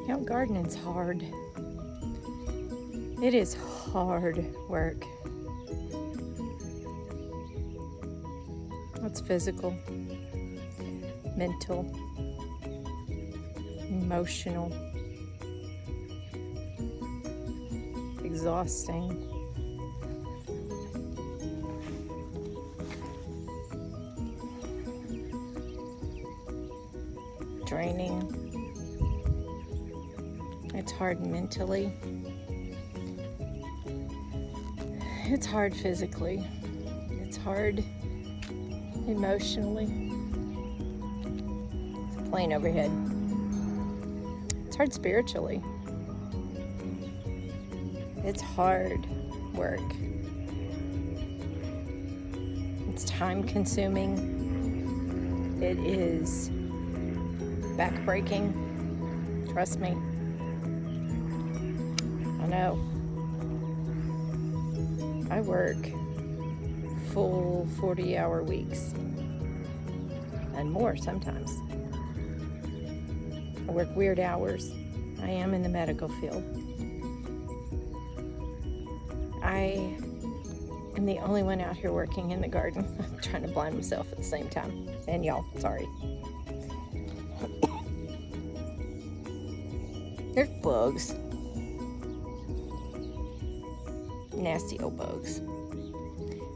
You know, gardening's hard. It is hard work. It's physical, mental, emotional, exhausting. Draining. It's hard mentally. It's hard physically. It's hard emotionally. It's a plane overhead. It's hard spiritually. It's hard work. It's time consuming. It is backbreaking. Trust me. I know. I work full 40-hour weeks and more sometimes. I work weird hours. I am in the medical field. I am the only one out here working in the garden. I'm trying to blind myself at the same time. And y'all, sorry. There's bugs. Nasty old bugs.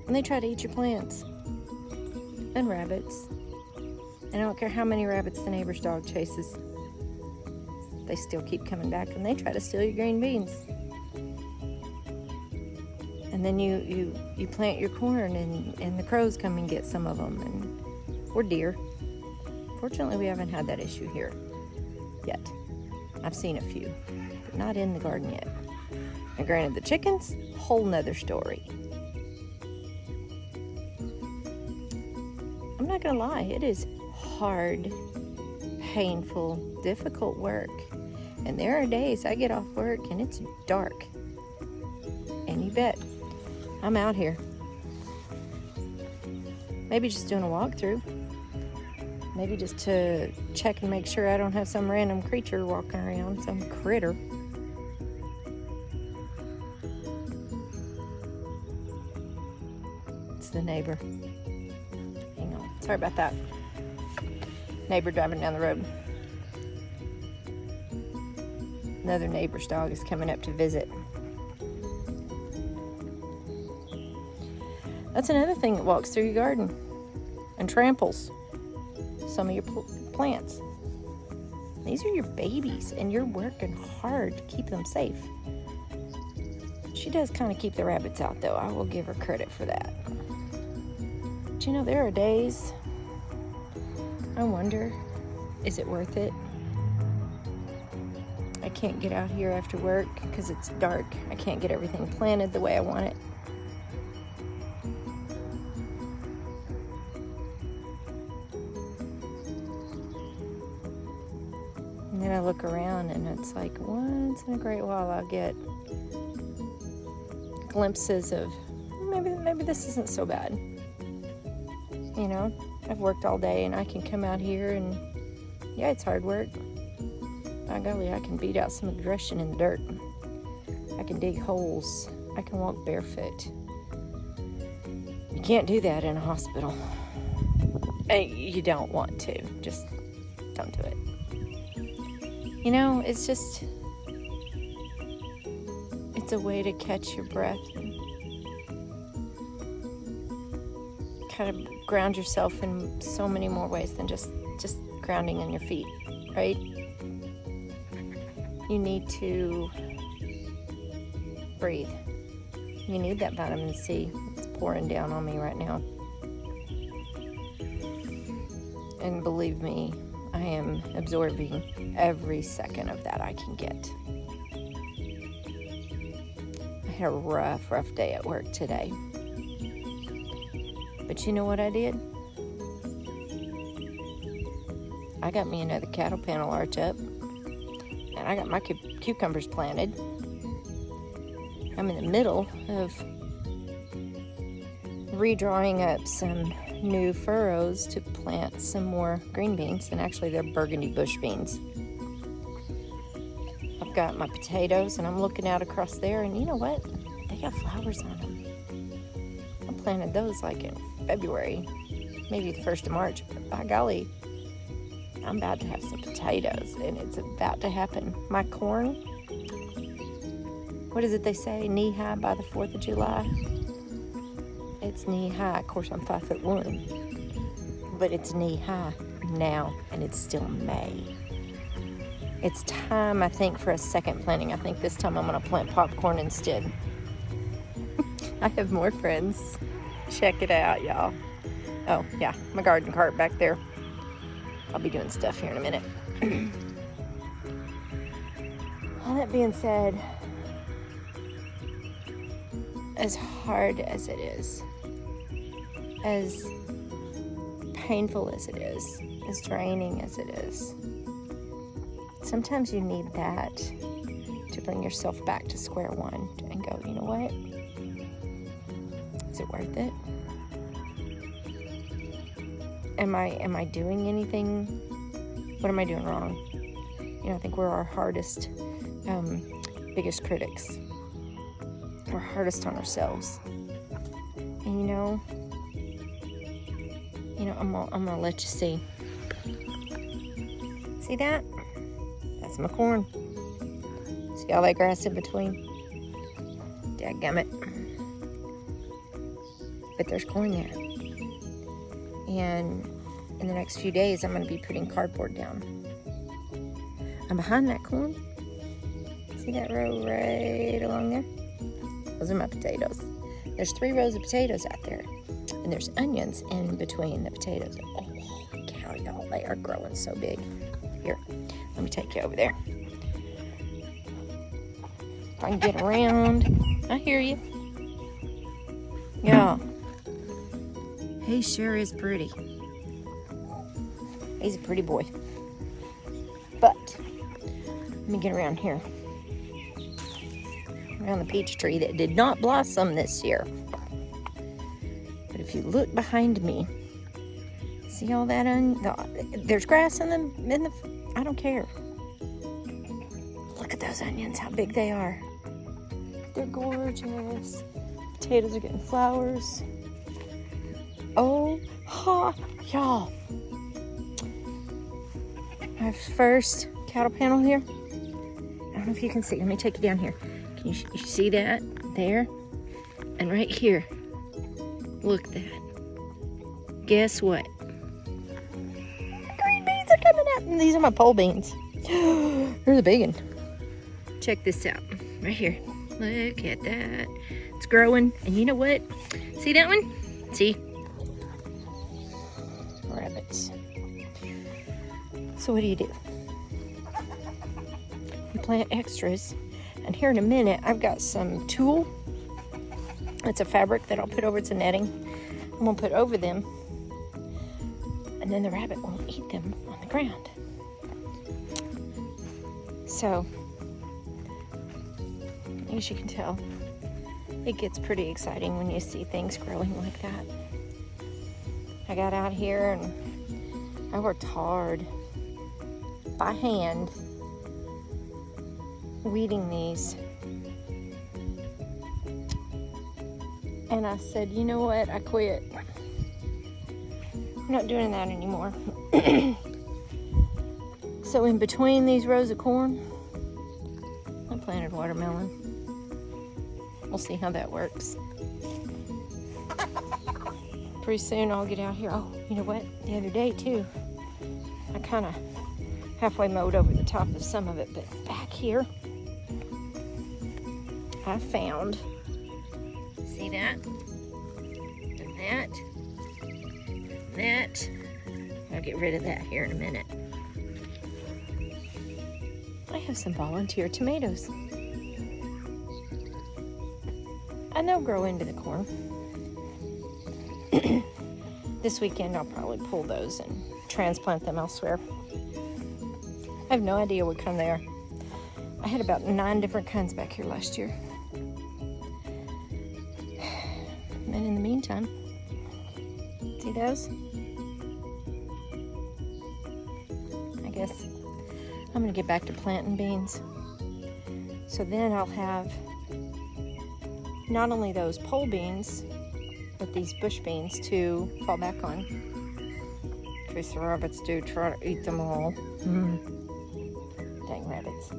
And they try to eat your plants. And rabbits. And I don't care how many rabbits the neighbor's dog chases. They still keep coming back and they try to steal your green beans. And then you plant your corn and the crows come and get some of them. Or deer. Fortunately, we haven't had that issue here yet. I've seen a few, but not in the garden yet. And granted, the chickens, whole nother story. I'm not gonna lie, it is hard, painful, difficult work. And there are days I get off work and it's dark. And you bet, I'm out here. Maybe just doing a walkthrough. Maybe just to check and make sure I don't have some random creature walking around, some critter. It's the neighbor. Hang on, sorry about that. Neighbor driving down the road. Another neighbor's dog is coming up to visit. That's another thing that walks through your garden and tramples some of your plants. These are your babies and you're working hard to keep them safe. She does kind of keep the rabbits out though. I will give her credit for that. But you know, there are days I wonder, is it worth it? I can't get out here after work because it's dark. I can't get everything planted the way I want it. And then I look around and it's like once in a great while I'll get glimpses of maybe this isn't so bad. You know, I've worked all day and I can come out here and yeah, it's hard work. By golly, I can beat out some aggression in the dirt. I can dig holes. I can walk barefoot. You can't do that in a hospital. You don't want to. Just don't do it. You know, it's a way to catch your breath and kind of ground yourself in so many more ways than just grounding in your feet, right? You need to breathe. You need that vitamin C. It's pouring down on me right now. And believe me, I am absorbing every second of that I can get. I had a rough day at work today. But you know what I did? I got me another cattle panel arch up. And I got my cucumbers planted. I'm in the middle of redrawing up some new furrows to plant some more green beans, and actually they're burgundy bush beans. got my potatoes, and I'm looking out across there, and you know what? They got flowers on them. I planted those like in February, maybe the 1st of March. But by golly, I'm about to have some potatoes, and it's about to happen. My corn, what is it they say? Knee-high by the 4th of July? It's knee-high. Of course, I'm 5'1", but it's knee-high now, and it's still May. It's time, I think, for a second planting. I think this time I'm going to plant popcorn instead. I have more friends. Check it out, y'all. Oh, yeah, my garden cart back there. I'll be doing stuff here in a minute. All that being said, as hard as it is, as painful as it is, as draining as it is, sometimes you need that to bring yourself back to square one and go, you know what? Is it worth it? Am I doing anything? What am I doing wrong? You know, I think we're our hardest, biggest critics. We're hardest on ourselves. And you know, I'm gonna let you see. See that? That's my corn. See all that grass in between? Dadgummit. But there's corn there. And in the next few days, I'm going to be putting cardboard down. And behind that corn, see that row right along there? Those are my potatoes. There's 3 rows of potatoes out there. And there's onions in between the potatoes. Oh, holy cow, y'all. They are growing so big. Here, let me take you over there. If I can get around. I hear you. Yeah. He sure is pretty. He's a pretty boy. But, let me get around here. Around the peach tree that did not blossom this year. But if you look behind me, see all that there's grass in the, I don't care. Look at those onions, how big they are. They're gorgeous. Potatoes are getting flowers. Oh, ha, y'all. My first cattle panel here. I don't know if you can see. Let me take you down here. Can you see that? There. And right here. Look at that. Guess what? Green beans are coming out. And these are my pole beans. They're the big one. Check this out. Right here. Look at that. It's growing. And you know what? See that one? See? Rabbits. So what do? You plant extras. And here in a minute, I've got some tulle. It's a fabric that I'll put over, it's a netting. I'm gonna put over them. And then the rabbit won't eat them on the ground. So, as you can tell, it gets pretty exciting when you see things growing like that. I got out here and I worked hard by hand weeding these. And I said, you know what? I quit. I'm not doing that anymore. So in between these rows of corn, I planted watermelon. We'll see how that works. Pretty soon I'll get out here. Oh, you know what? The other day too, I kind of halfway mowed over the top of some of it, but back here, I found, see that? And that. I'll get rid of that here in a minute. I have some volunteer tomatoes. And they'll grow into the corn. This weekend I'll probably pull those and transplant them elsewhere. I have no idea what kind they are. I had about 9 different kinds back here last year. And in the meantime, see those? I guess I'm gonna get back to planting beans. So then I'll have not only those pole beans, but these bush beans to fall back on. In case the rabbits do try to eat them all. Dang rabbits.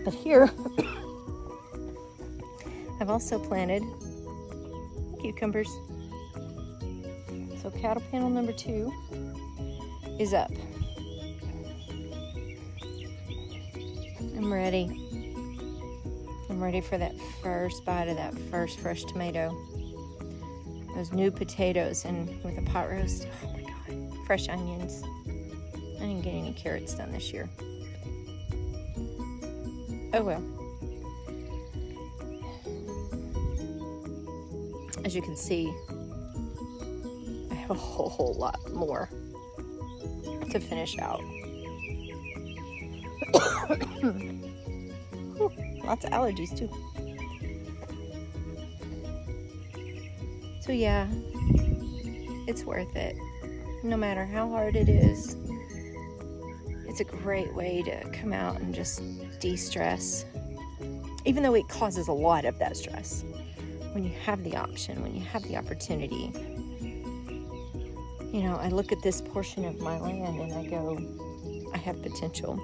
But here, I've also planted cucumbers. So cattle panel number 2 is up. I'm ready. I'm ready for that first bite of that first fresh tomato. Those new potatoes and with a pot roast. Oh my God. Fresh onions. I didn't get any carrots done this year. Oh well. As you can see, I have a whole lot more to finish out. Whew, lots of allergies too. So yeah, it's worth it. No matter how hard it is, it's a great way to come out and just de-stress. Even though it causes a lot of that stress. When you have the option, when you have the opportunity. You know, I look at this portion of my land and I go, I have potential.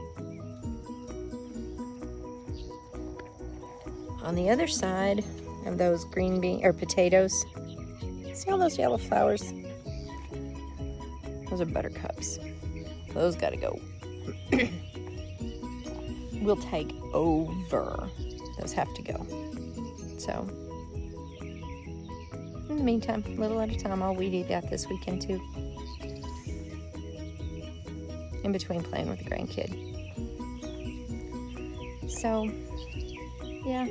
On the other side of those green bean or potatoes, see all those yellow flowers? Those are buttercups. Those gotta go. We'll take over. Those have to go. So, in the meantime, a little at a time, I'll weed eat that this weekend too. In between playing with the grandkid. So, yeah,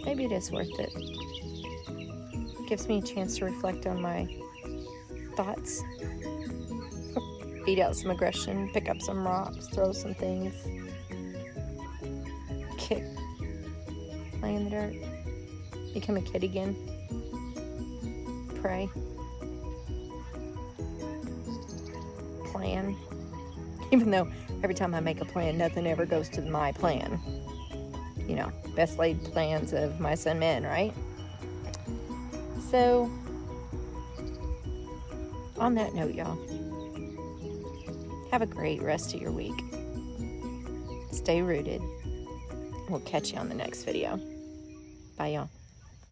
maybe it is worth it. Gives me a chance to reflect on my thoughts. Beat out some aggression, pick up some rocks, throw some things. Kick. Play in the dirt. Become a kid again. Pray. Plan. Even though every time I make a plan, nothing ever goes to my plan. You know, best laid plans of mice and men, right? So, on that note, y'all, have a great rest of your week. Stay rooted. We'll catch you on the next video. Bye, y'all.